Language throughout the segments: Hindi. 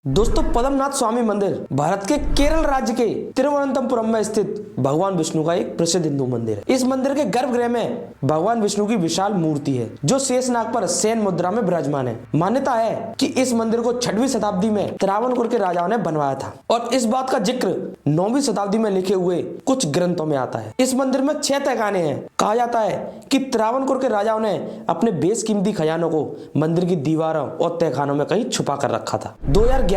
दोस्तों पद्मनाथ स्वामी मंदिर भारत के केरल राज्य के तिरुवनंतपुरम में स्थित भगवान विष्णु का एक प्रसिद्ध हिंदू मंदिर है। इस मंदिर के गर्भगृह में भगवान विष्णु की विशाल मूर्ति है जो शेषनाग पर शयन मुद्रा में विराजमान है। मान्यता है कि इस मंदिर को 6वीं शताब्दी में त्रावणकोर के राजाओं ने बनवाया था और इस बात का जिक्र 9वीं शताब्दी में लिखे हुए कुछ ग्रंथों में आता है। इस मंदिर में 6 तहखाने हैं। कहा जाता है कि त्रावणकोर के राजाओं ने अपने बेशकीमती खजानों को मंदिर की दीवारों और तहखानों में कहीं छुपा कर रखा था। 2011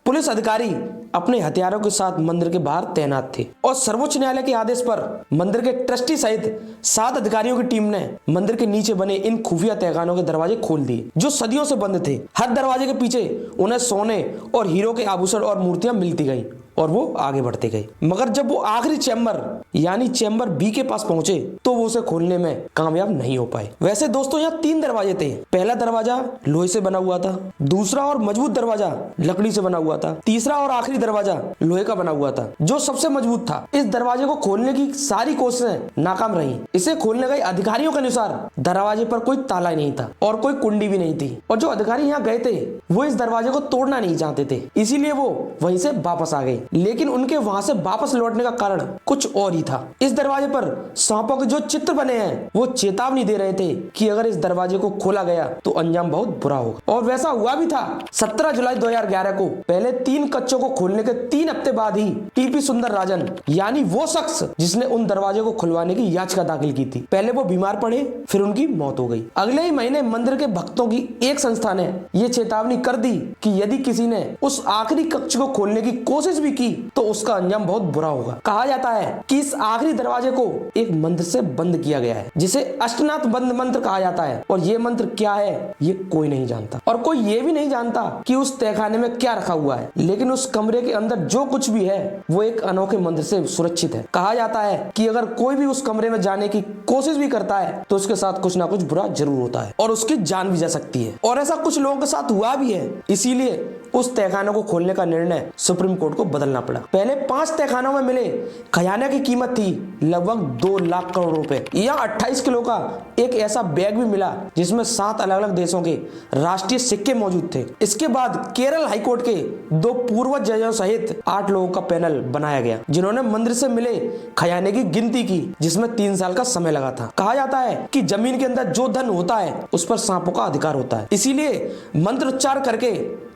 पुलिस अधिकारी अपने हथियारों के साथ मंदिर के बाहर तैनात थे और सर्वोच्च न्यायालय के आदेश पर मंदिर के ट्रस्टी सहित 7 अधिकारियों की टीम ने मंदिर के नीचे बने इन खुफिया तहखानों के दरवाजे खोल दिए जो सदियों से बंद थे। हर दरवाजे के पीछे उन्हें सोने और हीरो के आभूषण और मूर्तियां मिलती गई और वो आगे बढ़ते गए, मगर जब वो आखिरी चैम्बर यानी चैम्बर बी के पास पहुंचे तो वो उसे खोलने में कामयाब नहीं हो पाए। वैसे दोस्तों यहाँ 3 दरवाजे थे। पहला दरवाजा लोहे से बना हुआ था, दूसरा और मजबूत दरवाजा लकड़ी से बना हुआ था, तीसरा और आखिरी दरवाजा लोहे का बना हुआ था जो सबसे मजबूत था। इस दरवाजे को खोलने की सारी कोशिशें नाकाम रही। इसे खोलने गए अधिकारियों के अनुसार दरवाजे पर कोई ताला नहीं था और कोई कुंडी भी नहीं थी और जो अधिकारी यहाँ गए थे वो इस दरवाजे को तोड़ना नहीं चाहते थे, इसीलिए वो वहीं से वापस आ गए। लेकिन उनके वहां से वापस लौटने का कारण कुछ और ही था। इस दरवाजे पर सांपों के जो चित्र बने हैं वो चेतावनी दे रहे थे कि अगर इस दरवाजे को खोला गया तो अंजाम बहुत बुरा होगा और वैसा हुआ भी था। 17 जुलाई 2011 को पहले 3 कच्चों को खोलने के 3 हफ्ते बाद ही टीपी सुंदर राजन यानी वो शख्स जिसने उन दरवाजे को खुलवाने की याचिका दाखिल की थी, पहले वो बीमार पड़े फिर उनकी मौत हो गई। अगले ही महीने मंदिर के भक्तों की एक संस्था ने ये चेतावनी कर दी कि यदि किसी ने उस आखिरी कक्ष को खोलने की कोशिश भी की तो उसका अंजाम बहुत बुरा होगा। कहा जाता है कि इस आखिरी दरवाजे को एक मंत्र से बंद किया गया है जिसे अष्टनाथ बंद मंत्र कहा जाता है और ये मंत्र क्या है ये कोई नहीं जानता और कोई ये भी नहीं जानता कि उस तहखाने में क्या रखा हुआ है, लेकिन उस कमरे के अंदर जो कुछ भी है वो एक अनोखे मंत्र से सुरक्षित है। कहा जाता है कि अगर कोई भी उस कमरे में जाने की कोशिश भी करता है तो उसके साथ कुछ ना कुछ बुरा जरूर होता है और उसकी जान भी जा सकती है और ऐसा कुछ लोगों के साथ हुआ भी है। इसीलिए उस तहखानों को खोलने का निर्णय सुप्रीम कोर्ट को बदलना पड़ा। पहले 5 तहखानों में मिले खजाने की कीमत थी लगभग 2 लाख करोड़ रुपए। यहाँ 28 किलो का एक ऐसा बैग भी मिला जिसमें 7 अलग अलग देशों के राष्ट्रीय सिक्के मौजूद थे। इसके बाद केरल हाईकोर्ट के 2 पूर्व जजों सहित 8 लोगों का पैनल बनाया गया जिन्होंने मंदिर से मिले खजाने की गिनती की जिसमें 3 साल का समय लगा था। कहा जाता है कि जमीन के अंदर जो धन होता है उस पर सांपों का अधिकार होता है, इसीलिए मंत्रोच्चार करके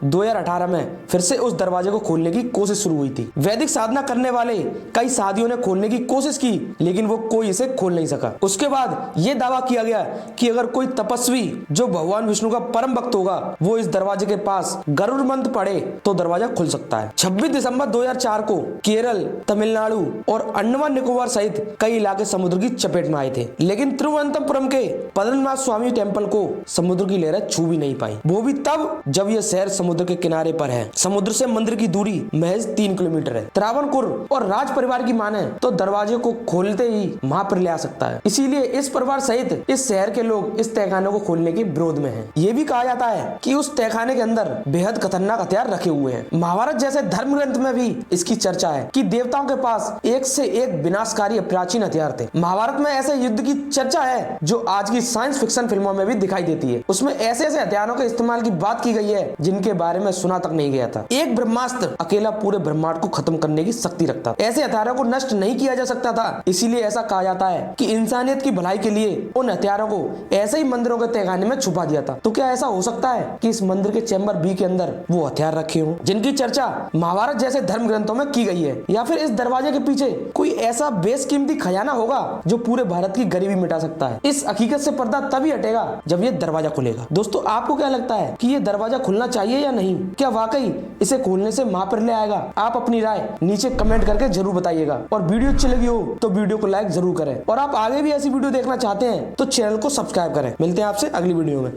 2018 में फिर से उस दरवाजे को खोलने की कोशिश शुरू हुई थी। वैदिक साधना करने वाले कई साधुओं ने खोलने की कोशिश की लेकिन वो कोई इसे खोल नहीं सका। उसके बाद ये दावा किया गया कि अगर कोई तपस्वी जो भगवान विष्णु का परम भक्त होगा वो इस दरवाजे के पास गरुड़ मंत्र पढ़े तो दरवाजा खुल सकता है। 26 दिसंबर 2004 को केरल, तमिलनाडु और अंडमान निकोबार सहित कई इलाके समुद्र की चपेट में आए थे, लेकिन तिरुवनंतपुरम के पद्मनाथ स्वामी टेम्पल को समुद्र की लहरें छू भी नहीं पाई, वो भी तब जब यह शहर समुद्र के किनारे पर है। समुद्र से मंदिर की दूरी महज 3 किलोमीटर है। त्रावणकोर और राज परिवार की माने तो दरवाजे को खोलते ही महापुर ले आ सकता है, इसीलिए इस परिवार सहित इस शहर के लोग इस तहखाने को खोलने के विरोध में हैं। ये भी कहा जाता है कि उस तहखाने के अंदर बेहद खतरनाक हथियार रखे हुए हैं। महाभारत जैसे धर्म ग्रंथ में भी इसकी चर्चा है कि देवताओं के पास एक से एक विनाशकारी प्राचीन हथियार थे। महाभारत में ऐसे युद्ध की चर्चा है जो आज की साइंस फिक्शन फिल्मों में भी दिखाई देती है। उसमें ऐसे ऐसे हथियारों के इस्तेमाल की बात की गई है जिनके बारे में सुना तक नहीं गया था। एक ब्रह्मास्त्र अकेला पूरे ब्रह्मांड को खत्म करने की शक्ति रखता था। ऐसे हथियारों को नष्ट नहीं किया जा सकता था, इसीलिए ऐसा कहा जाता है कि इंसानियत की भलाई के लिए उन हथियारों को ऐसे ही मंदिरों के तहखाने में छुपा दिया था। तो क्या ऐसा हो सकता है कि इस मंदिर के चैम्बर बी के अंदर वो हथियार रखे हों जिनकी चर्चा महाभारत जैसे धर्म ग्रंथों में की गई है, या फिर इस दरवाजे के पीछे कोई ऐसा बेशकीमती खजाना होगा जो पूरे भारत की गरीबी मिटा सकता है। इस हकीकत से पर्दा तभी हटेगा जब ये दरवाजा खुलेगा। दोस्तों आपको क्या लगता है कि ये दरवाजा खुलना चाहिए या नहीं? क्या वाकई इसे खोलने से महापुर ले आएगा? आप अपनी राय नीचे कमेंट करके जरूर बताइएगा और वीडियो अच्छी लगी हो तो वीडियो को लाइक जरूर करें और आप आगे भी ऐसी वीडियो देखना चाहते हैं तो चैनल को सब्सक्राइब करें। मिलते हैं आपसे अगली वीडियो में।